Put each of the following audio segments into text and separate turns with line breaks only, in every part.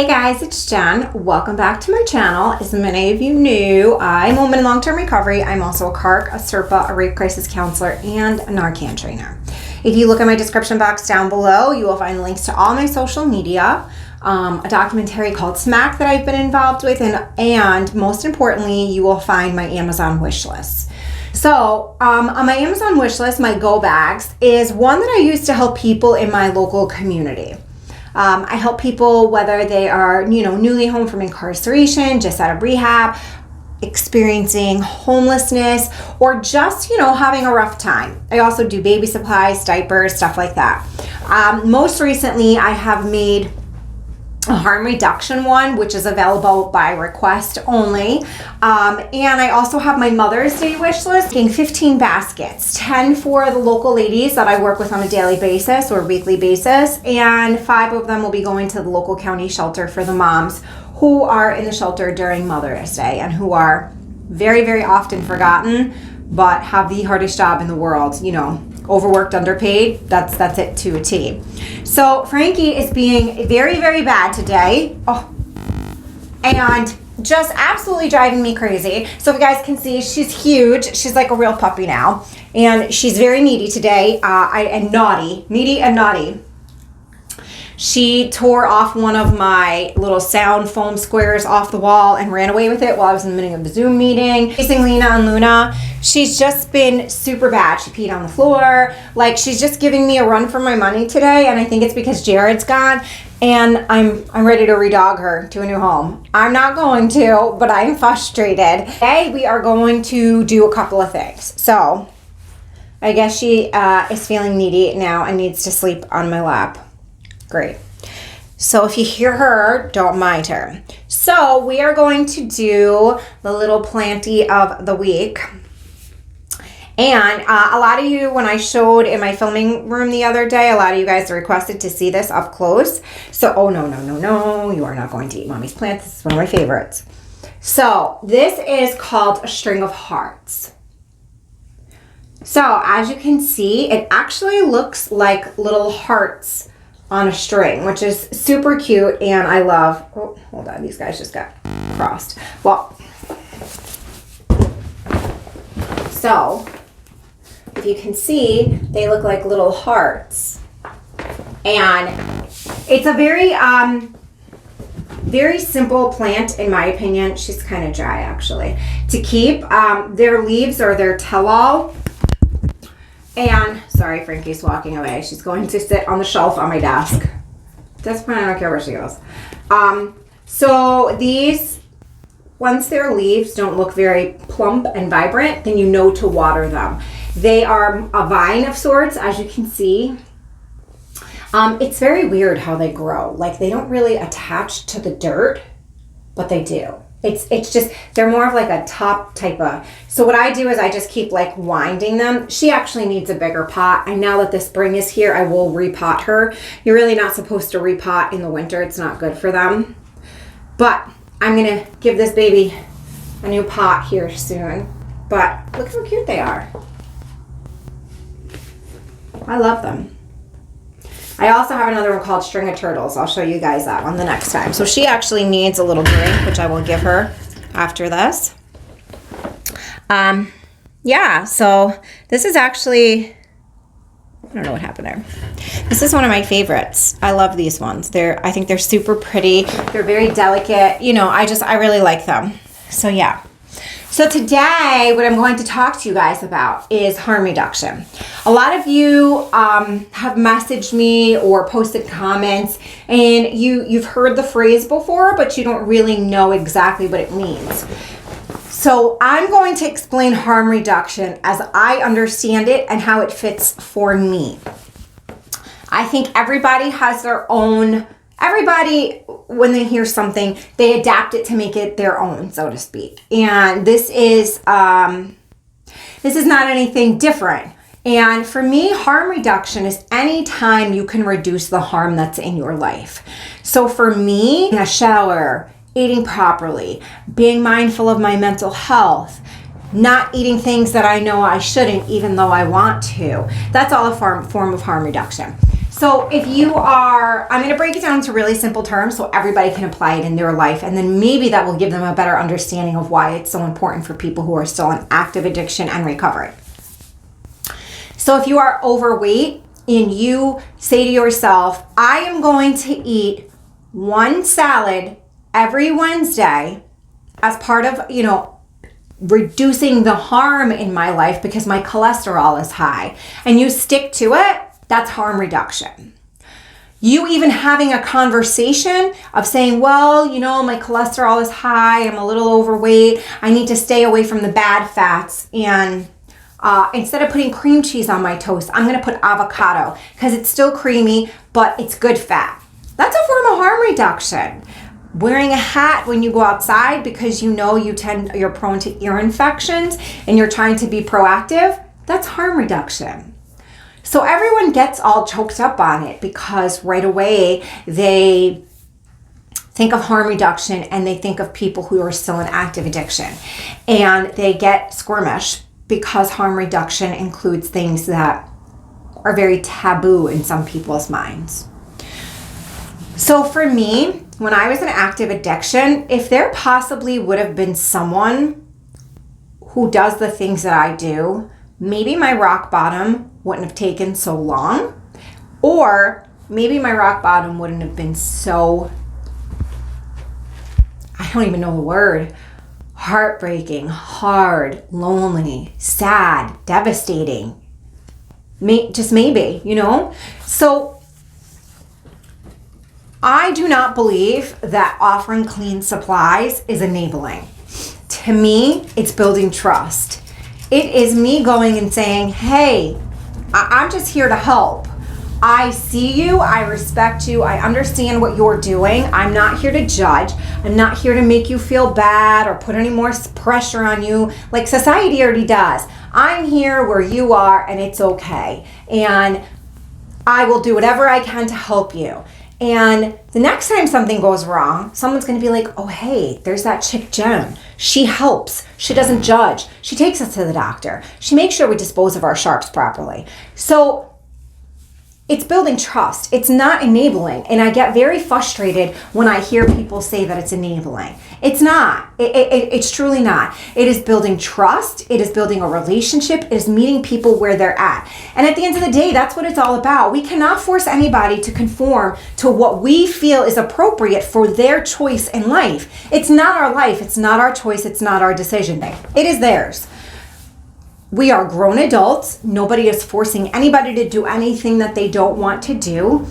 Hey guys, it's Jen. Welcome back to my channel. As many of you knew, I'm a woman in long-term recovery. I'm also a CARC, a CRPA, a rape crisis counselor, and a Narcan trainer. If you look at my description box down below, you will find links to all my social media, a documentary called Smack that I've been involved with, and most importantly, you will find my Amazon wish list. So on my Amazon wish list, my go bags is one that I use to help people in my local community. I help people whether they are, newly home from incarceration, just out of rehab, experiencing homelessness, or just, having a rough time. I also do baby supplies, diapers, stuff like that. Most recently, I have made a harm reduction one, which is available by request only. And I also have my Mother's Day wish list, getting 15 baskets, 10 for the local ladies that I work with on a daily basis or weekly basis, and 5 of them will be going to the local county shelter for the moms who are in the shelter during Mother's Day and who are very, very often forgotten, but have the hardest job in the world, overworked, underpaid. That's it to a T. So Frankie is being very, very bad today. And just absolutely driving me crazy. So if you guys can see, she's huge. She's like a real puppy now. And she's very needy today, and naughty. Needy and naughty. She tore off one of my little sound foam squares off the wall and ran away with it while I was in the middle of the Zoom meeting. Facing Lena and Luna, she's just been super bad. She peed on the floor. Like, she's just giving me a run for my money today, and I think it's because Jared's gone, and I'm ready to redog her to a new home. I'm not going to, but I'm frustrated. Today, we are going to do a couple of things. So, I guess she is feeling needy now and needs to sleep on my lap. Great. So if you hear her, don't mind her. So we are going to do the little planty of the week. And a lot of you, when I showed in my filming room the other day, a lot of you guys requested to see this up close. So, oh no, you are not going to eat Mommy's plant. This is one of my favorites. So this is called a string of hearts. So as you can see, it actually looks like little hearts on a string, which is super cute, and I love, oh, hold on, these guys just got crossed. Well, so, if you can see, they look like little hearts. And it's a very, very simple plant, in my opinion. She's kind of dry, actually. To keep, their leaves or their tell-all. And, sorry, Frankie's walking away. She's going to sit on the shelf on my desk. At this point, I don't care where she goes. So these, once their leaves don't look very plump and vibrant, then you know to water them. They are a vine of sorts, as you can see. It's very weird how they grow. Like, they don't really attach to the dirt, but they do. It's just, they're more of like a top type of, so what I do is I just keep like winding them. She actually needs a bigger pot. And now that the spring is here, I will repot her. You're really not supposed to repot in the winter. It's not good for them. But I'm going to give this baby a new pot here soon. But look how cute they are. I love them. I also have another one called String of Turtles. I'll show you guys that one the next time. So she actually needs a little drink, which I will give her after this. Yeah, so this is actually, I don't know what happened there. This is one of my favorites. I love these ones. I think they're super pretty. They're very delicate. I really like them. So yeah. So today, what I'm going to talk to you guys about is harm reduction. A lot of you have messaged me or posted comments, and you've heard the phrase before, but you don't really know exactly what it means. So I'm going to explain harm reduction as I understand it and how it fits for me. I think everybody has their own. Everybody, when they hear something, they adapt it to make it their own, so to speak. And this is not anything different. And for me, harm reduction is any time you can reduce the harm that's in your life. So for me, a shower, eating properly, being mindful of my mental health, not eating things that I know I shouldn't even though I want to. That's all a form of harm reduction. So if you are, I'm going to break it down into really simple terms so everybody can apply it in their life. And then maybe that will give them a better understanding of why it's so important for people who are still in active addiction and recovery. So if you are overweight and you say to yourself, I am going to eat one salad every Wednesday as part of, reducing the harm in my life because my cholesterol is high, and you stick to it, that's harm reduction. You even having a conversation of saying, well, my cholesterol is high, I'm a little overweight, I need to stay away from the bad fats, and instead of putting cream cheese on my toast, I'm gonna put avocado because it's still creamy, but it's good fat. That's a form of harm reduction. Wearing a hat when you go outside because you're prone to ear infections and you're trying to be proactive, that's harm reduction. So everyone gets all choked up on it because right away they think of harm reduction and they think of people who are still in active addiction, and they get squirmish because harm reduction includes things that are very taboo in some people's minds. So for me, when I was in active addiction, if there possibly would have been someone who does the things that I do, maybe my rock bottom wouldn't have taken so long, or maybe my rock bottom wouldn't have been so, I don't even know the word, heartbreaking, hard, lonely, sad, devastating. Just maybe, So I do not believe that offering clean supplies is enabling. To me, it's building trust. It is me going and saying, hey, I'm just here to help. I see you, I respect you, I understand what you're doing. I'm not here to judge. I'm not here to make you feel bad or put any more pressure on you like society already does. I'm here where you are and it's okay. And I will do whatever I can to help you. And the next time something goes wrong, someone's going to be like, oh, hey, there's that chick Jen. She helps. She doesn't judge. She takes us to the doctor. She makes sure we dispose of our sharps properly. So it's building trust. It's not enabling. And I get very frustrated when I hear people say that it's enabling. It's not. It's truly not. It is building trust. It is building a relationship. It is meeting people where they're at. And at the end of the day, that's what it's all about. We cannot force anybody to conform to what we feel is appropriate for their choice in life. It's not our life. It's not our choice. It's not our decision. It is theirs. We are grown adults. Nobody is forcing anybody to do anything that they don't want to do.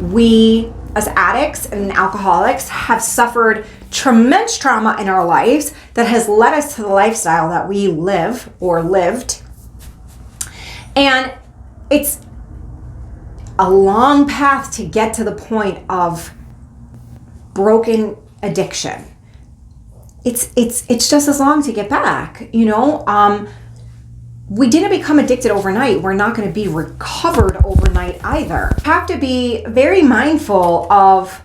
We, as addicts and alcoholics, have suffered tremendous trauma in our lives that has led us to the lifestyle that we live or lived. And it's a long path to get to the point of broken addiction. It's just as long to get back, We didn't become addicted overnight. We're not going to be recovered overnight either. You have to be very mindful of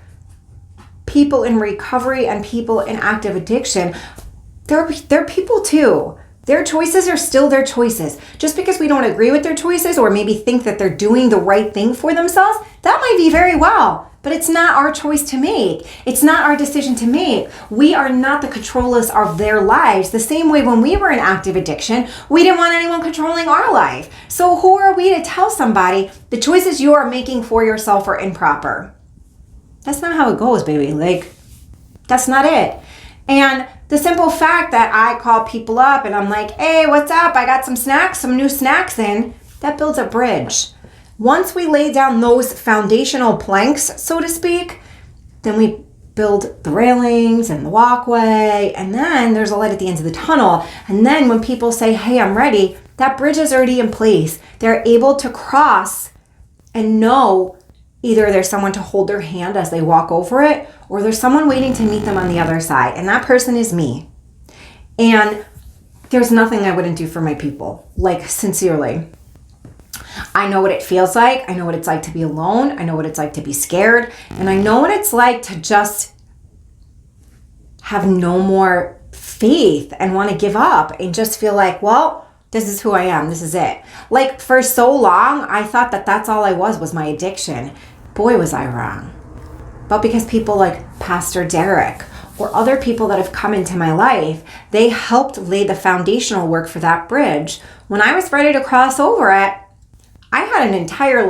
people in recovery and people in active addiction. They're people too. Their choices are still their choices. Just because we don't agree with their choices or maybe think that they're doing the right thing for themselves, that might be very well. But it's not our choice to make. It's not our decision to make. We are not the controllers of their lives. The same way when we were in active addiction, we didn't want anyone controlling our life. So who are we to tell somebody the choices you are making for yourself are improper? That's not how it goes, baby. That's not it. And the simple fact that I call people up and I'm like, hey, what's up? I got some new snacks in, that builds a bridge. Once we lay down those foundational planks, so to speak, then we build the railings and the walkway, and then there's a light at the end of the tunnel. And then when people say, hey, I'm ready, that bridge is already in place. They're able to cross and know either there's someone to hold their hand as they walk over it, or there's someone waiting to meet them on the other side. And that person is me. And there's nothing I wouldn't do for my people, sincerely. I know what it feels like. I know what it's like to be alone. I know what it's like to be scared. And I know what it's like to just have no more faith and want to give up and just feel like, well, This is who I am. This is it. Like, for so long, I thought that that's all I was my addiction. Boy, was I wrong. But because people like Pastor Derek or other people that have come into my life, they helped lay the foundational work for that bridge. When I was ready to cross over it, I had an entire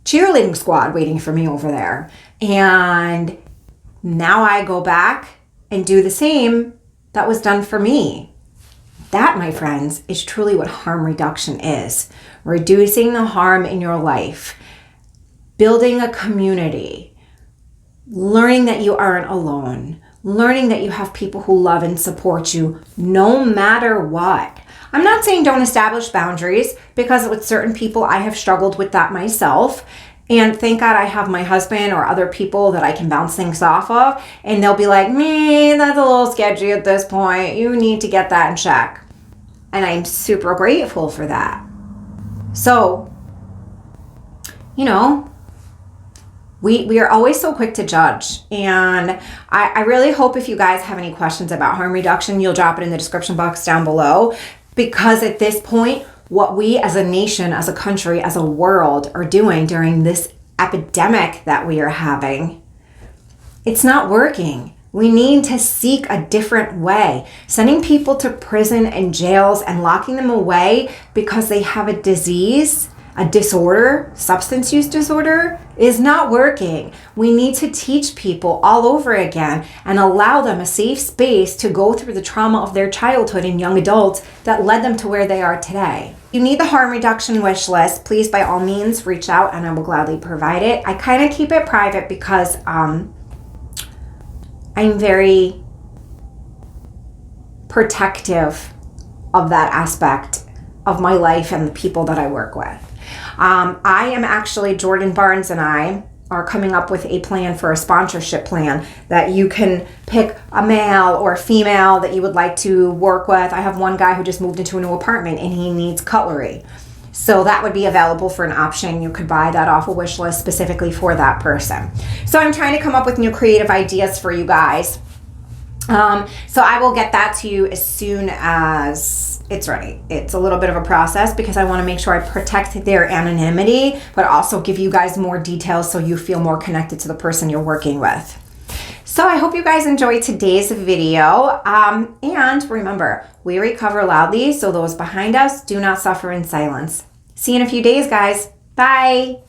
cheerleading squad waiting for me over there. And now I go back and do the same that was done for me. That, my friends, is truly what harm reduction is. Reducing the harm in your life, building a community, learning that you aren't alone, learning that you have people who love and support you no matter what. I'm not saying don't establish boundaries, because with certain people, I have struggled with that myself. And thank God I have my husband or other people that I can bounce things off of. And they'll be like, man, that's a little sketchy at this point. You need to get that in check. And I'm super grateful for that. So, we are always so quick to judge. And I really hope if you guys have any questions about harm reduction, you'll drop it in the description box down below. Because at this point, what we as a nation, as a country, as a world are doing during this epidemic that we are having, it's not working. We need to seek a different way. Sending people to prison and jails and locking them away because they have a disease, a disorder, substance use disorder, is not working. We need to teach people all over again and allow them a safe space to go through the trauma of their childhood and young adults that led them to where they are today. If you need the harm reduction wish list, please by all means reach out and I will gladly provide it. I kind of keep it private because I'm very protective of that aspect of my life and the people that I work with. I am actually, Jordan Barnes and I are coming up with a plan for a sponsorship plan that you can pick a male or a female that you would like to work with. I have one guy who just moved into a new apartment and he needs cutlery. So that would be available for an option. You could buy that off a wish list specifically for that person. So I'm trying to come up with new creative ideas for you guys. So I will get that to you as soon as it's ready. It's a little bit of a process because I want to make sure I protect their anonymity, but also give you guys more details so you feel more connected to the person you're working with. So I hope you guys enjoyed today's video. And remember, we recover loudly, so those behind us do not suffer in silence. See you in a few days, guys. Bye.